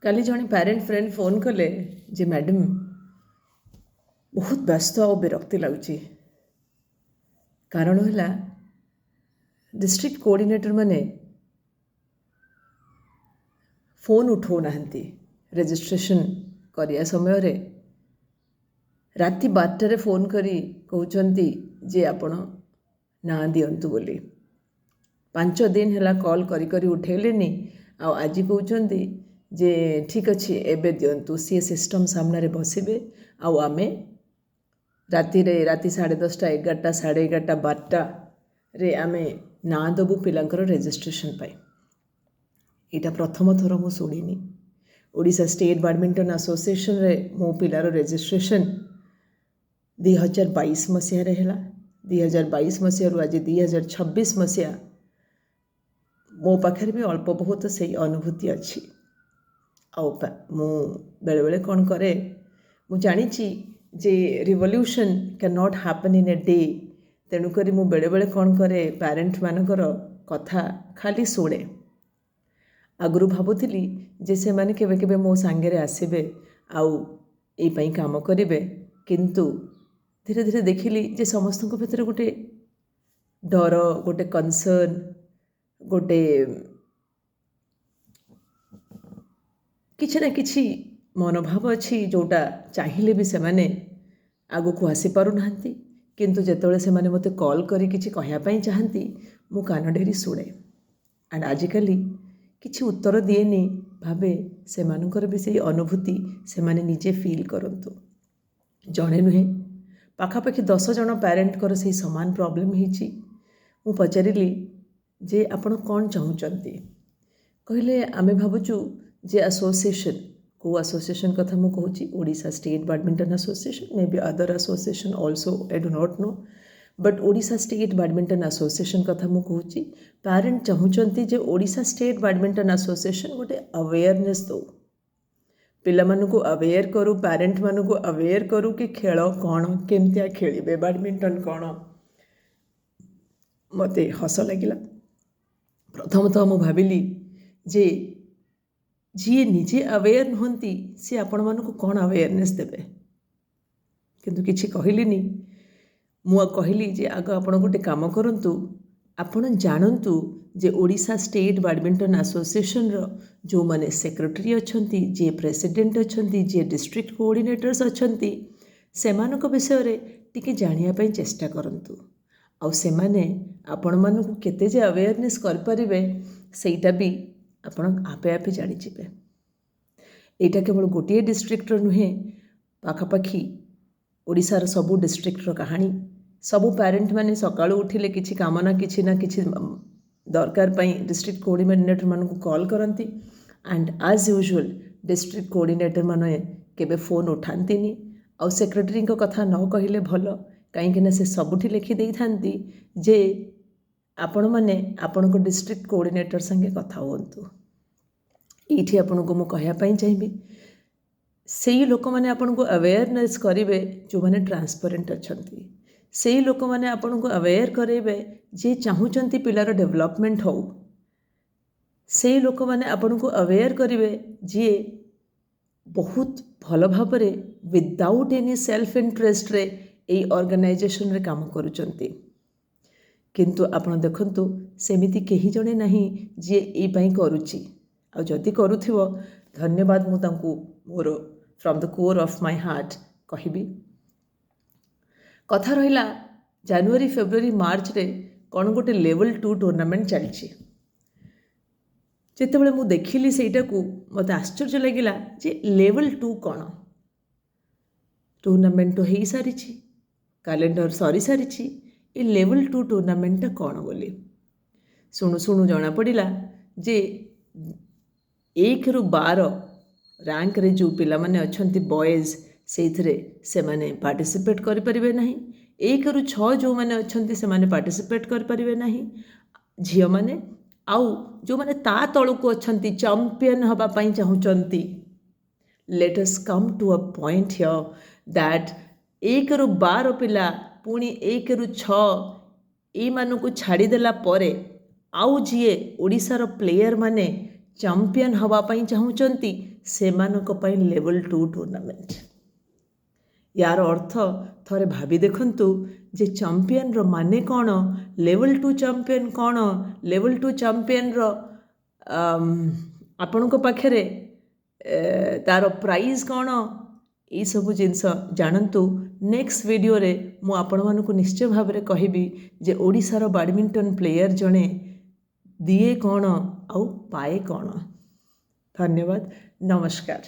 काली जड़े parent friend phone कले जे madam बहुत व्यस्त और विरक्ति लगुच कारण है डिस्ट्रिक्ट कोऑर्डिनेटर माने फोन उठो नाहंती रजिस्ट्रेशन करिया समय रे राति 12 फोन करी कहउचंती जे आपण ना दियंतु बोली 5 दिन है कॉल करी करी उठेलेनी आज कहउचंती जे ठीक अच्छे एबे दियंतु सी सिस्टम सामने बसबे आमे राति 10:30 11टा 11:30 12टा रे आमे ना दबु पिलांकर रजिस्ट्रेशन पाई। यहाँ प्रथम थर मु शुणिनी ओडिशा स्टेट बैडमिंटन एसोसिएशन रे मो पिलार रजिस्ट्रेशन 2022 मसीह है 2022 मसीह आज 2026 मसीहा मो पाखे भी अल्प बहुत से अनुभूति अच्छी मु बेले बेले कौन करे मु जानी जे revolution can not happen in a day तेणुक मु बेले बेले कौन करे पेरेंट मानकर कथा खाली शुणे आगु भावुली जे से माने केबे केबे मो सांगे आसबे आई काम करेंगे किंतु धीरे धीरे देखिली जे समस्त भीतर गोटे डर गोटे कंसर्न गोटे किछि ना किछि मनोभाव अच्छी जोटा चाहिए भी से माने आगु को आसी पारु नाहंती किंतु जेतोले से माने मते कॉल करी किछि कहया पई चाहंती मु कान डेरी सुणे एंड आजिकली किछि उत्तर दिएनी भावे से मानकर भी से अनुभूति से माने निजे फील करंतु जणे नुहे पाखापाखि 10 जन पेरेंट कर से समान प्रॉब्लम हिची मु पचारिली जे आपण कौन चाहूचंती कहले आमे भाबुचु जे एसोसिएशन को एसोसिएशन कथा मु कहूची Odisha state badminton association may be other association also I do not know but Odisha state badminton association कथा मु कहूची पेरेंट चाहूचंती जे ओडिशा स्टेट बैडमिंटन एसोसिएशन गोटे अवेयरनेस दो पिला मानकु अवेयर करू पेरेंट मानकु अवेयर करू कि खेल कौन केमतिया खेलिबे बैडमिंटन कौन मते हस लगिला प्रथमतः मु भाविली जे जी निजे अवेयर नुहंती सी आपण मानकु कौन अवेयरनेस देबे किंतु किछि कहलिनी मु कहली जे आग आपण गोटे काम करंतु आपण जानंतु जे ओडिशा स्टेट बैडमिंटन एसोसिएशन रो जो माने सेक्रेटरी अछंती जे प्रेसिडेंट अछंती जे डिस्ट्रिक्ट कोऑर्डिनेटर्स अछंती सेमानक विषय रे टिके जानिया पई चेष्टा करंतु आउ सेमाने आपण मानकु केते जे अवेयरनेस कर परिबे सेटा भी आपण आपे आपे जानि जिबे एटा केवल गोटे डिस्ट्रिक्ट रो नुहे पाखापाखी ओडिशार सबू डिस्ट्रिक्ट रो कहानी सबू पेरेंट माने सकाळु उठिले किछि काम ना किछि दरकार पई डिस्ट्रिक्ट कोऑर्डिनेटर मानकु कॉल करंती and as usual district coordinator माने केबे फोन उठांतीनी आउ सेक्रेटरी को कथा न कहिले भलो कहीं से सबुठी लिखि देई थांती जे आपण माने आपण को डिस्ट्रिक्ट कोऑर्डिनेटर संगे कथा होंतु एठी आपण को मु कहया पई चाहिबी सेही लोक माने आपण को अवेयरनेस करिवे जो माने ट्रांसपेरेंट अछंती सेही लोक माने आपण को अवेयर करेबे जे चाहूचंती पिलार डेवलपमेंट हो सेही लोक माने आपण को अवेयर करिवे जे बहुत भल भाबरे विदाउट एनी सेल्फ इंटरेस्ट रे एई ऑर्गेनाइजेशन रे काम करूचंती किंतु आपण देखंतु सेमिति केही जणे नाही जे एई पई करूची आ जदि करूथिबो धन्यवाद मु तांकु more from the core of my heart कहिबी कथा रहिला जनवरी फेब्रुआरी मार्च रे कौन गोटे लेवल 2 टूर्नामेंट चलची जेतेबेले मु देखिली सेटा को मते आश्चर्य लागिला जे लेवल 2 कौन टूर्नामेंट तो हेई सारिची कैलेंडर सरी सारिची ए लेवल 2 टूर्नामेंट कौन बोली शुणु शुणु जना पड़ा जे 1 ରୁ 12 रैंक रे जो पिला माने अछंती बॉयज से माने पार्टिसिपेट करि परिबे नाही 1 ରୁ 6 जो माने अछंती से माने पार्टिसिपेट करि परिबे नाही झियो माने आउ जो माने ता तळु को अछंती चैंपियन हबा पई चाहुचंती let us come to a point here that 1 ରୁ 12 पिला पुणी 1 ରୁ 6 ए मानकु छाड़ी देला परे आउ जीए ओडिशार प्लेयर माने चैंपियन हवा पई चाहूचंती सेमानक पई लेवल 2 टूर्नामेंट। यार अर्थ थरे भाभी देखंतु जे चैंपियन रो माने कौन, लेवल 2 चैंपियन कौन, लेवल 2 चैंपियन रो आपण को पाखरे तार प्राइज कौन, ये सब जिनस जानतु। नेक्स्ट वीडियो रे मु आपण मानकु निश्चय भाव में कहबी जे ओडिशार बैडमिंटन प्लेयर जणे दिए कौन आउ पाए कौन। धन्यवाद, नमस्कार।